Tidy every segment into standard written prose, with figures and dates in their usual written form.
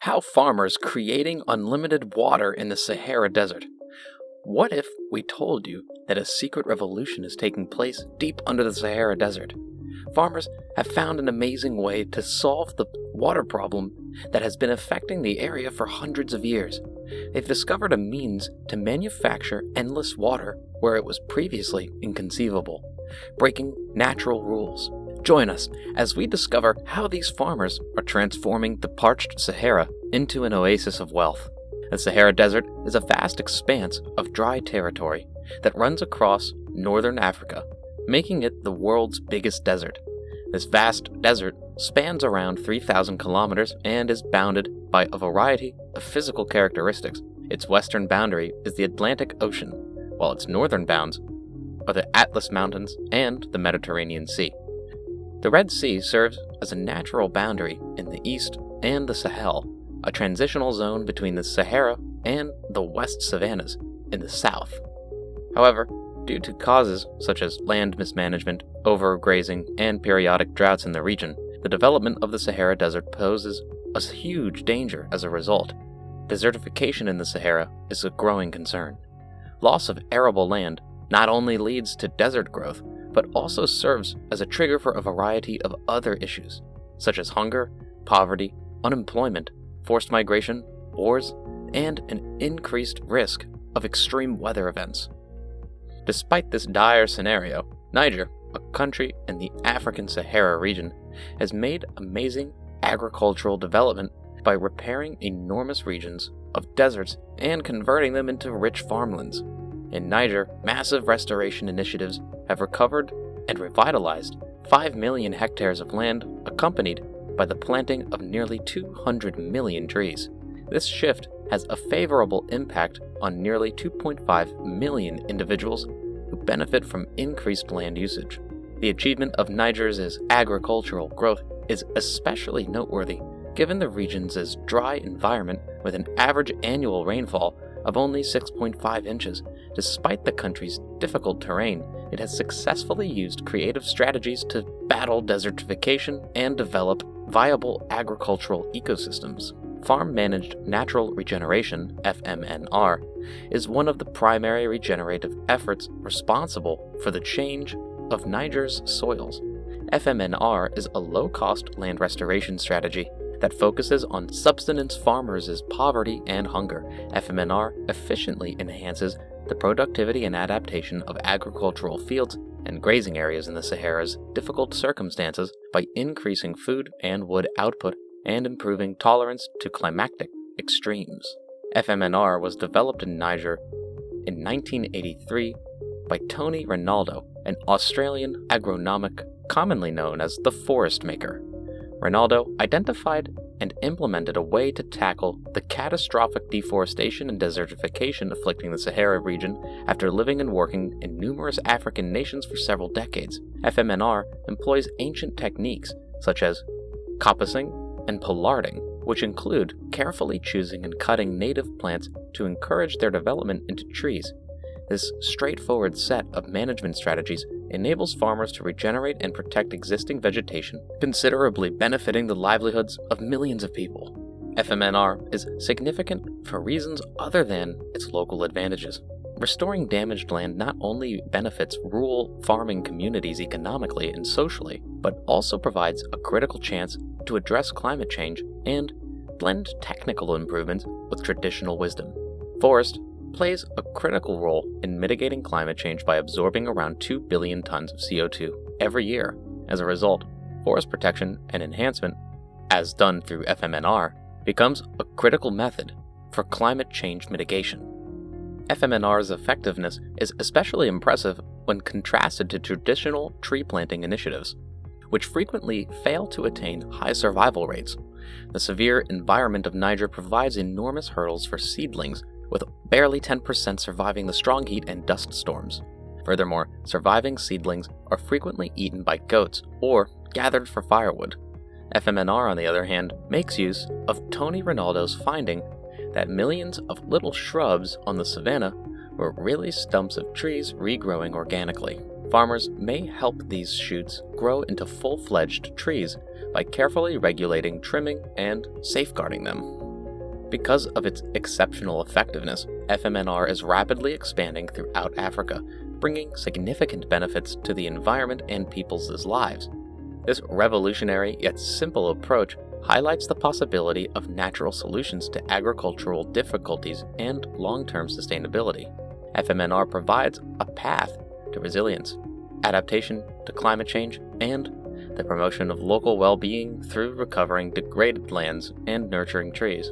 How farmers creating unlimited water in the Sahara Desert. What if we told you that a secret revolution is taking place deep under the Sahara Desert? Farmers have found an amazing way to solve the water problem that has been affecting the area for hundreds of years. They've discovered a means to manufacture endless water where it was previously inconceivable, breaking natural rules. Join us as we discover how these farmers are transforming the parched Sahara into an oasis of wealth. The Sahara Desert is a vast expanse of dry territory that runs across northern Africa, making it the world's biggest desert. This vast desert spans around 3,000 kilometers and is bounded by a variety of physical characteristics. Its western boundary is the Atlantic Ocean, while its northern bounds are the Atlas Mountains and the Mediterranean Sea. The Red Sea serves as a natural boundary in the east and the Sahel, a transitional zone between the Sahara and the West Savannas in the south. However, due to causes such as land mismanagement, overgrazing, and periodic droughts in the region, the development of the Sahara Desert poses a huge danger as a result. Desertification in the Sahara is a growing concern. Loss of arable land not only leads to desert growth, but also serves as a trigger for a variety of other issues, such as hunger, poverty, unemployment, forced migration, wars, and an increased risk of extreme weather events. Despite this dire scenario, Niger, a country in the African Sahara region, has made amazing agricultural development by repairing enormous regions of deserts and converting them into rich farmlands. In Niger, massive restoration initiatives have recovered and revitalized 5 million hectares of land, accompanied by the planting of nearly 200 million trees. This shift has a favorable impact on nearly 2.5 million individuals who benefit from increased land usage. The achievement of Niger's agricultural growth is especially noteworthy given the region's dry environment with an average annual rainfall of only 6.5 inches. Despite the country's difficult terrain, it has successfully used creative strategies to battle desertification and develop viable agricultural ecosystems. Farm-managed natural regeneration, FMNR, is one of the primary regenerative efforts responsible for the change of Niger's soils. FMNR is a low-cost land restoration strategy that focuses on subsistence farmers' poverty and hunger. FMNR efficiently enhances the productivity and adaptation of agricultural fields and grazing areas in the Sahara's difficult circumstances by increasing food and wood output and improving tolerance to climatic extremes. FMNR was developed in Niger in 1983 by Tony Ronaldo, an Australian agronomic commonly known as the forest maker. Ronaldo identified and implemented a way to tackle the catastrophic deforestation and desertification afflicting the Sahara region after living and working in numerous African nations for several decades. FMNR employs ancient techniques such as coppicing and pollarding, which include carefully choosing and cutting native plants to encourage their development into trees. This straightforward set of management strategies enables farmers to regenerate and protect existing vegetation, considerably benefiting the livelihoods of millions of people. FMNR is significant for reasons other than its local advantages. Restoring damaged land not only benefits rural farming communities economically and socially, but also provides a critical chance to address climate change and blend technical improvements with traditional wisdom. Forest plays a critical role in mitigating climate change by absorbing around 2 billion tons of CO2 every year. As a result, forest protection and enhancement, as done through FMNR, becomes a critical method for climate change mitigation. FMNR's effectiveness is especially impressive when contrasted to traditional tree planting initiatives, which frequently fail to attain high survival rates. The severe environment of Niger provides enormous hurdles for seedlings, with barely 10% surviving the strong heat and dust storms. Furthermore, surviving seedlings are frequently eaten by goats or gathered for firewood. FMNR, on the other hand, makes use of Tony Ronaldo's finding that millions of little shrubs on the savanna were really stumps of trees regrowing organically. Farmers may help these shoots grow into full-fledged trees by carefully regulating trimming and safeguarding them. Because of its exceptional effectiveness, FMNR is rapidly expanding throughout Africa, bringing significant benefits to the environment and people's lives. This revolutionary yet simple approach highlights the possibility of natural solutions to agricultural difficulties and long-term sustainability. FMNR provides a path to resilience, adaptation to climate change, and the promotion of local well-being through recovering degraded lands and nurturing trees.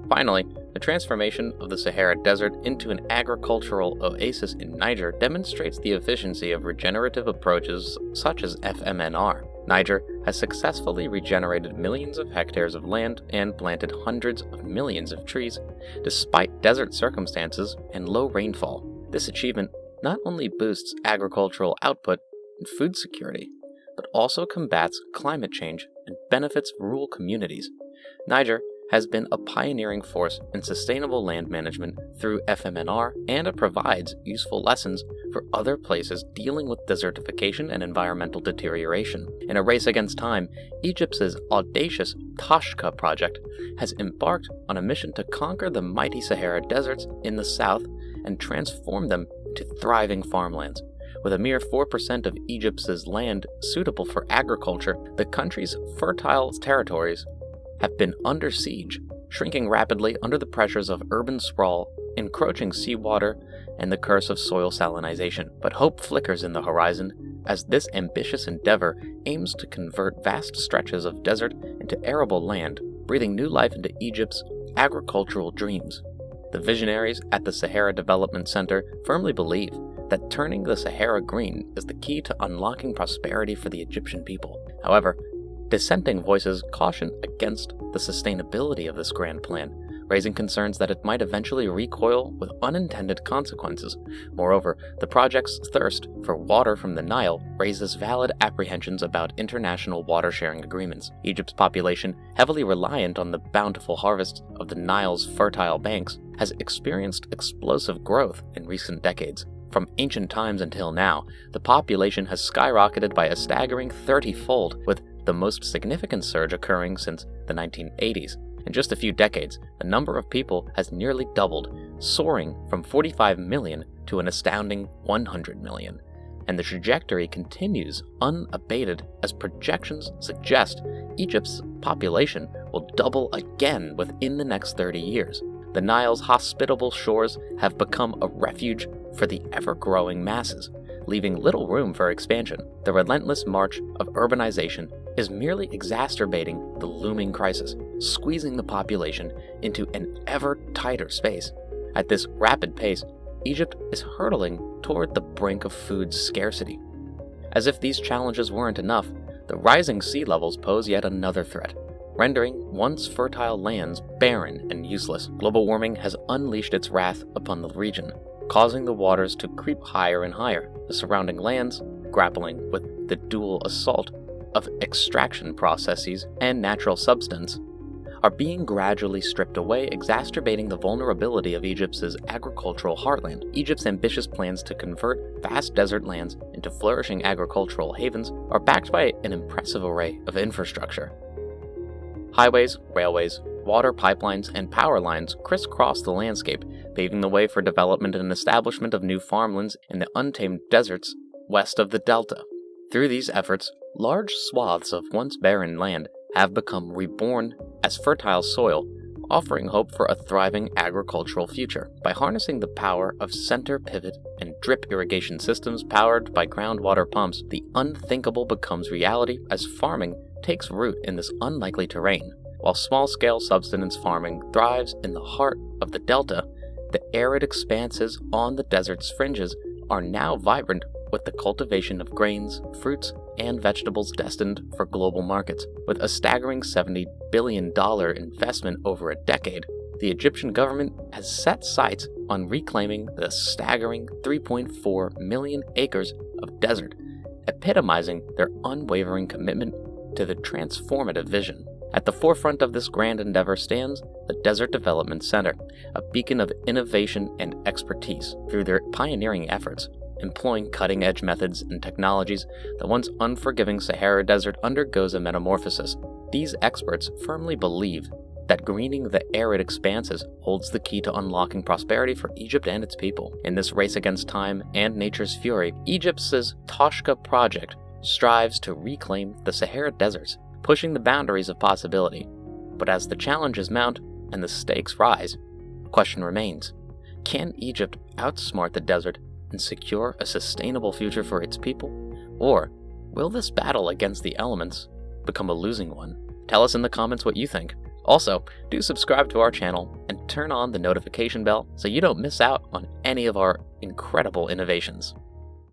Finally, the transformation of the Sahara Desert into an agricultural oasis in Niger demonstrates the efficiency of regenerative approaches such as FMNR. Niger has successfully regenerated millions of hectares of land and planted hundreds of millions of trees, despite desert circumstances and low rainfall. This achievement not only boosts agricultural output and food security, but also combats climate change and benefits rural communities. Niger has been a pioneering force in sustainable land management through FMNR, and it provides useful lessons for other places dealing with desertification and environmental deterioration. In a race against time, Egypt's audacious Tashka project has embarked on a mission to conquer the mighty Sahara deserts in the south and transform them into thriving farmlands. With a mere 4% of Egypt's land suitable for agriculture, the country's fertile territories have been under siege, shrinking rapidly under the pressures of urban sprawl, encroaching seawater, and the curse of soil salinization. But hope flickers in the horizon as this ambitious endeavor aims to convert vast stretches of desert into arable land, breathing new life into Egypt's agricultural dreams. The visionaries at the Sahara Development Center firmly believe that turning the Sahara green is the key to unlocking prosperity for the Egyptian people. However, dissenting voices caution against the sustainability of this grand plan, raising concerns that it might eventually recoil with unintended consequences. Moreover, the project's thirst for water from the Nile raises valid apprehensions about international water-sharing agreements. Egypt's population, heavily reliant on the bountiful harvests of the Nile's fertile banks, has experienced explosive growth in recent decades. From ancient times until now, the population has skyrocketed by a staggering 30-fold, with the most significant surge occurring since the 1980s. In just a few decades, the number of people has nearly doubled, soaring from 45 million to an astounding 100 million. And the trajectory continues unabated as projections suggest Egypt's population will double again within the next 30 years. The Nile's hospitable shores have become a refuge for the ever-growing masses, leaving little room for expansion. The relentless march of urbanization is merely exacerbating the looming crisis, squeezing the population into an ever tighter space. At this rapid pace, Egypt is hurtling toward the brink of food scarcity. As if these challenges weren't enough, the rising sea levels pose yet another threat, rendering once fertile lands barren and useless. Global warming has unleashed its wrath upon the region, causing the waters to creep higher and higher. The surrounding lands, grappling with the dual assault of extraction processes and natural substance, are being gradually stripped away, exacerbating the vulnerability of Egypt's agricultural heartland. Egypt's ambitious plans to convert vast desert lands into flourishing agricultural havens are backed by an impressive array of infrastructure. Highways, railways, water pipelines, and power lines crisscross the landscape, paving the way for development and establishment of new farmlands in the untamed deserts west of the delta. Through these efforts, large swaths of once barren land have become reborn as fertile soil, offering hope for a thriving agricultural future. By harnessing the power of center pivot and drip irrigation systems powered by groundwater pumps, the unthinkable becomes reality as farming takes root in this unlikely terrain. While small-scale subsistence farming thrives in the heart of the delta, the arid expanses on the desert's fringes are now vibrant with the cultivation of grains, fruits, and vegetables destined for global markets. With a staggering $70 billion investment over a decade, the Egyptian government has set sights on reclaiming the staggering 3.4 million acres of desert, epitomizing their unwavering commitment to the transformative vision. At the forefront of this grand endeavor stands the Desert Development Center, a beacon of innovation and expertise. Through their pioneering efforts, employing cutting-edge methods and technologies, the once unforgiving Sahara Desert undergoes a metamorphosis. These experts firmly believe that greening the arid expanses holds the key to unlocking prosperity for Egypt and its people. In this race against time and nature's fury, Egypt's Toshka project strives to reclaim the Sahara deserts, pushing the boundaries of possibility. But as the challenges mount and the stakes rise, the question remains: can Egypt outsmart the desert and secure a sustainable future for its people? Or will this battle against the elements become a losing one? Tell us in the comments what you think. Also, do subscribe to our channel and turn on the notification bell so you don't miss out on any of our incredible innovations.